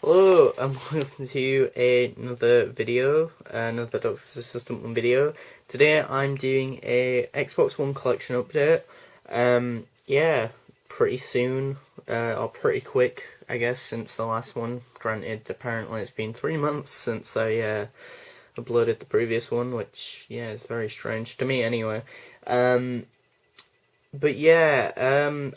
Hello, I'm welcome to another video, another Doctor System 1 video. Today I'm doing a Xbox One collection update. Yeah, pretty soon, or pretty quick, I guess, since the last one. Granted, apparently it's been 3 months since I uploaded the previous one, which, yeah, is very strange to me anyway. But yeah,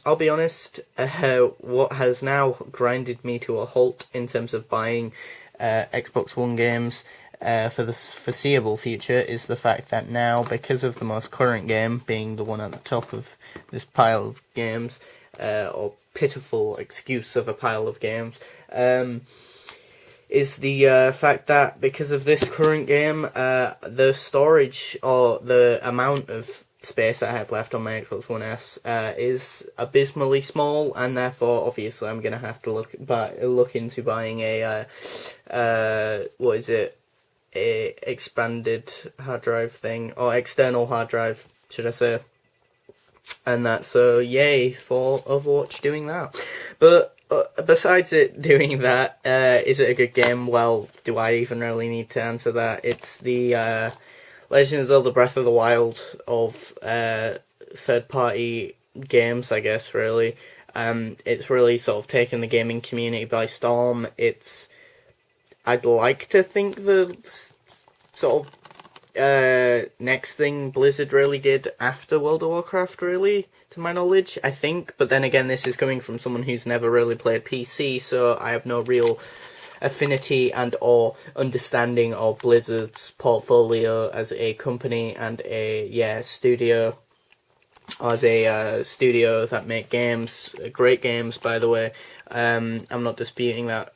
I'll be honest, what has now grinded me to a halt in terms of buying Xbox One games for the foreseeable future is the fact that now, because of the most current game being the one at the top of this pile of games, or pitiful excuse of a pile of games, is the fact that because of this current game, the storage or the amount of space I have left on my Xbox One S is abysmally small, and therefore, obviously, I'm gonna have to look into buying a a expanded hard drive thing, or external hard drive, should I say? And that, so yay for Overwatch doing that. But besides it doing that, is it a good game? Well, do I even really need to answer that? It's the Legend of Zelda Breath of the Wild of third-party games, I guess, really. It's really sort of taken the gaming community by storm. I'd like to think the sort of next thing Blizzard really did after World of Warcraft, really, to my knowledge, I think. But then again, this is coming from someone who's never really played PC, so I have no real affinity and or understanding of Blizzard's portfolio as a company and a studio, as a studio that make games, great games, by the way. I'm not disputing that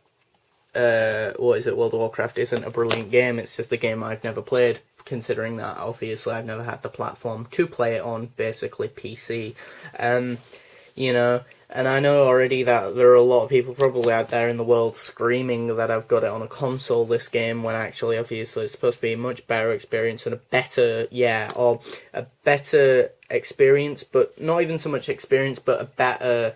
World of Warcraft isn't a brilliant game. It's just a game I've never played, considering that obviously I've never had the platform to play it on, basically PC. You know, and I know already that there are a lot of people probably out there in the world screaming that I've got it on a console, this game, when actually, obviously, it's supposed to be a much better experience and a better experience, but not even so much experience, but a better,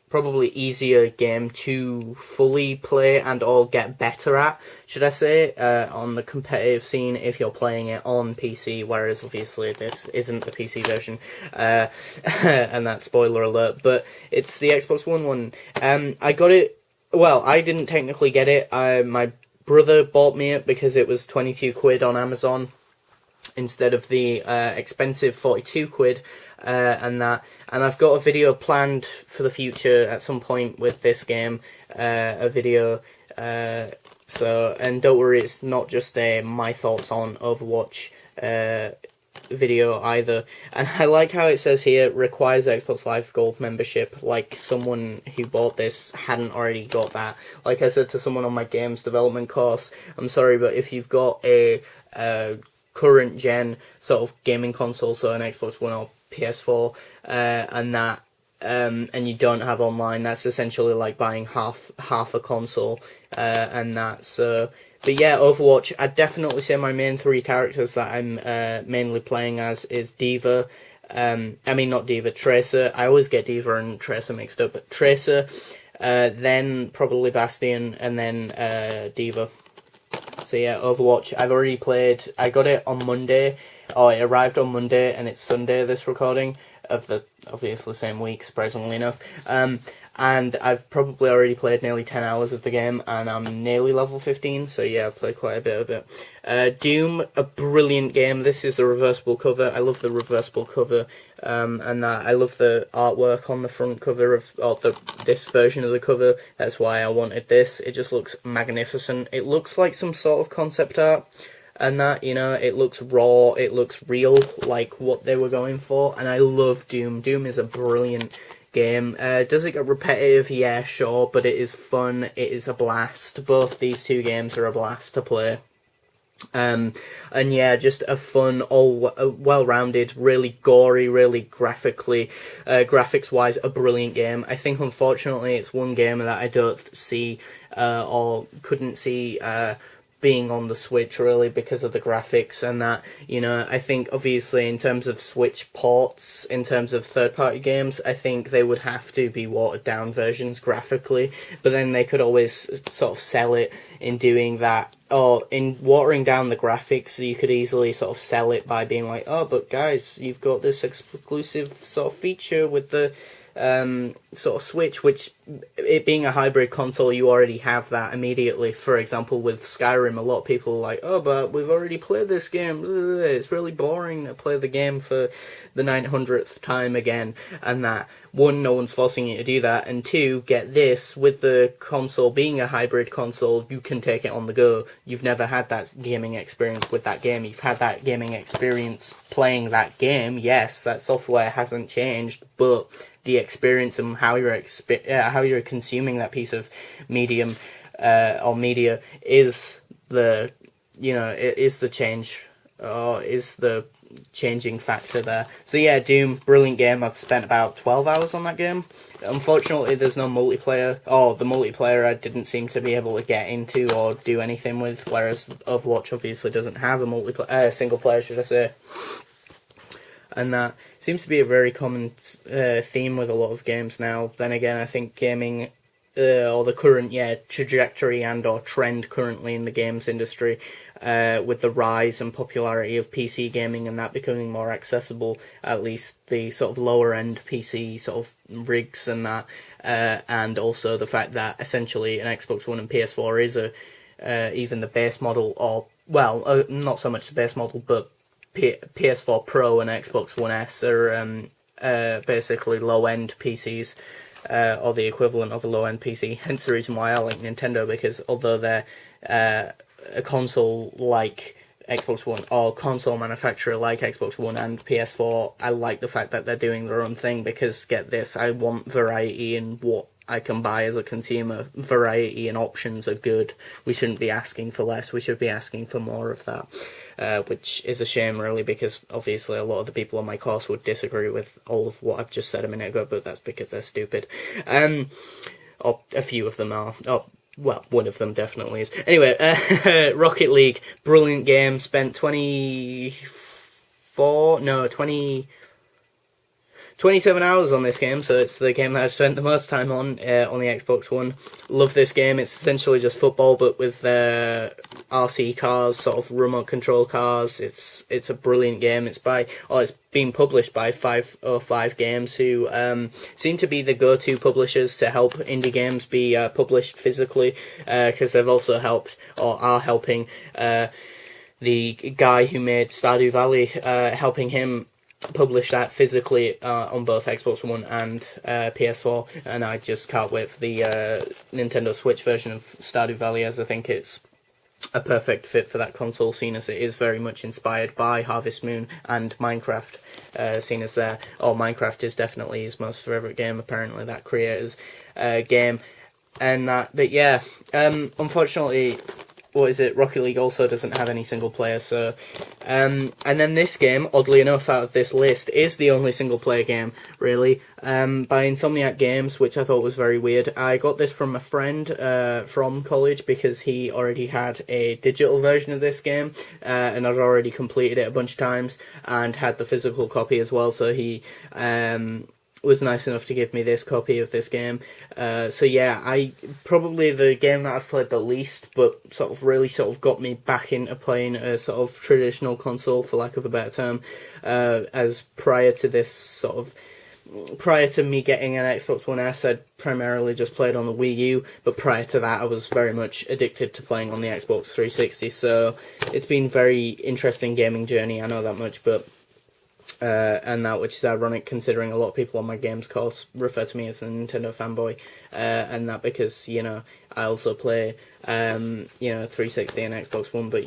probably easier game to fully play and or get better at, should I say, on the competitive scene if you're playing it on PC, whereas obviously this isn't the PC version, and that's spoiler alert, but it's the Xbox One one. I got it, well, I didn't technically get it, my brother bought me it because it was 22 quid on Amazon instead of the expensive 42 quid, and I've got a video planned for the future at some point with this game, a video, so, and don't worry, it's not just a my thoughts on Overwatch video either. And I like how it says here, requires Xbox Live Gold membership, like someone who bought this hadn't already got that. Like I said to someone on my games development course, I'm sorry, but if you've got a current gen sort of gaming console, so an Xbox One or PS4, and you don't have online, that's essentially like buying half a console, and that. So, but yeah, Overwatch, I'd definitely say my main three characters that I'm mainly playing as is D.Va, not D.Va, Tracer. I always get D.Va and Tracer mixed up, but Tracer, then probably Bastion, and then D.Va. So yeah, Overwatch, I've already played, I got it on Monday, or it arrived on Monday, and it's Sunday, this recording, of the, obviously, same week, surprisingly enough, and I've probably already played nearly 10 hours of the game, and I'm nearly level 15, so yeah, I've played quite a bit of it. Doom, a brilliant game. This is the reversible cover. I love the reversible cover, and that I love the artwork on the front cover of, this version of the cover. That's why I wanted this. It just looks magnificent. It looks like some sort of concept art, and that, you know, it looks raw, it looks real, like what they were going for, and I love Doom. Doom is a brilliant game. Does it get repetitive? Yeah, sure, but it is fun, it is a blast. Both these two games are a blast to play. And yeah, just a fun, well-rounded, really gory, really graphics-wise, a brilliant game. I think, unfortunately, it's one game that I don't see, or couldn't see, being on the Switch, really, because of the graphics and that. I think obviously in terms of Switch ports, in terms of third-party games, I think they would have to be watered-down versions graphically, but then they could always sort of sell it in doing that, or in watering down the graphics. You could easily sort of sell it by being like, oh, but guys, you've got this exclusive sort of feature with the sort of Switch, which, it being a hybrid console, you already have that immediately. For example, with Skyrim, a lot of people are like, oh, but we've already played this game, it's really boring to play the game for the 900th time again, and that. One, no one's forcing you to do that, and two, get this, with the console being a hybrid console, you can take it on the go. You've never had that gaming experience with that game. You've had that gaming experience playing that game. Yes, that software hasn't changed, but the experience and how you're consuming that piece of medium or media is the change, or is the changing factor there. So yeah, Doom, brilliant game. I've spent about 12 hours on that game. Unfortunately, there's no multiplayer, or the multiplayer I didn't seem to be able to get into or do anything with, whereas Overwatch obviously doesn't have a single player, should I say. And that seems to be a very common theme with a lot of games now. Then again, I think gaming, or the current trajectory and or trend currently in the games industry, with the rise and popularity of PC gaming and that becoming more accessible, at least the sort of lower end PC sort of rigs and that, and also the fact that essentially an Xbox One and PS4 is even the base model, or not so much the base model, but PS4 Pro and Xbox One S are basically low-end PCs, or the equivalent of a low-end PC. Hence the reason why I like Nintendo, because although they're a console like Xbox One, or console manufacturer like Xbox One and PS4, I like the fact that they're doing their own thing, because, get this, I want variety in what I can buy as a consumer. Variety and options are good. We shouldn't be asking for less, we should be asking for more of that, which is a shame, really, because obviously a lot of the people on my course would disagree with all of what I've just said a minute ago, but that's because they're stupid. Or a few of them are. Well, one of them definitely is. Anyway, Rocket League, brilliant game. Spent 27 hours on this game, so it's the game that I've spent the most time on the Xbox One. Love this game. It's essentially just football, but with RC cars, sort of remote control cars. It's a brilliant game. It's been published by 505 Games, who seem to be the go-to publishers to help indie games be published physically, because they've also helped, or are helping, the guy who made Stardew Valley, helping him publish that physically on both Xbox One and PS4, and I just can't wait for the Nintendo Switch version of Stardew Valley, as I think it's a perfect fit for that console, seeing as it is very much inspired by Harvest Moon and Minecraft, seeing as Minecraft is definitely his most favourite game, apparently, that creator's game, and that, but yeah, unfortunately, Rocket League also doesn't have any single player, so, and then this game, oddly enough, out of this list, is the only single player game, really, by Insomniac Games, which I thought was very weird. I got this from a friend, from college, because he already had a digital version of this game, and I'd already completed it a bunch of times, and had the physical copy as well, so he, was nice enough to give me this copy of this game. So yeah, probably the game that I've played the least, but really got me back into playing a sort of traditional console, for lack of a better term, as prior to me getting an Xbox One S, I'd primarily just played on the Wii U, but prior to that I was very much addicted to playing on the Xbox 360, so it's been a very interesting gaming journey, I know that much, but and that, which is ironic considering a lot of people on my games course refer to me as a Nintendo fanboy, and that because, I also play, 360 and Xbox One, but,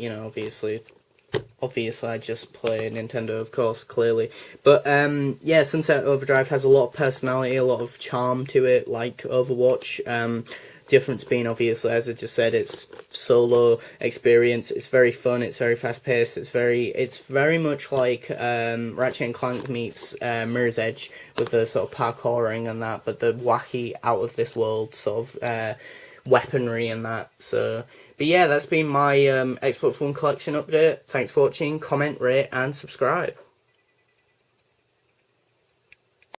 obviously I just play Nintendo, of course, clearly. But, Sunset Overdrive has a lot of personality, a lot of charm to it, like Overwatch. Difference being, obviously, as I just said, it's solo experience. It's very fun. It's very fast paced. It's very much like Ratchet and Clank meets Mirror's Edge, with the sort of parkouring and that, but the wacky, out of this world sort of weaponry and that. So, but yeah, that's been my Xbox One collection update. Thanks for watching. Comment, rate, and subscribe.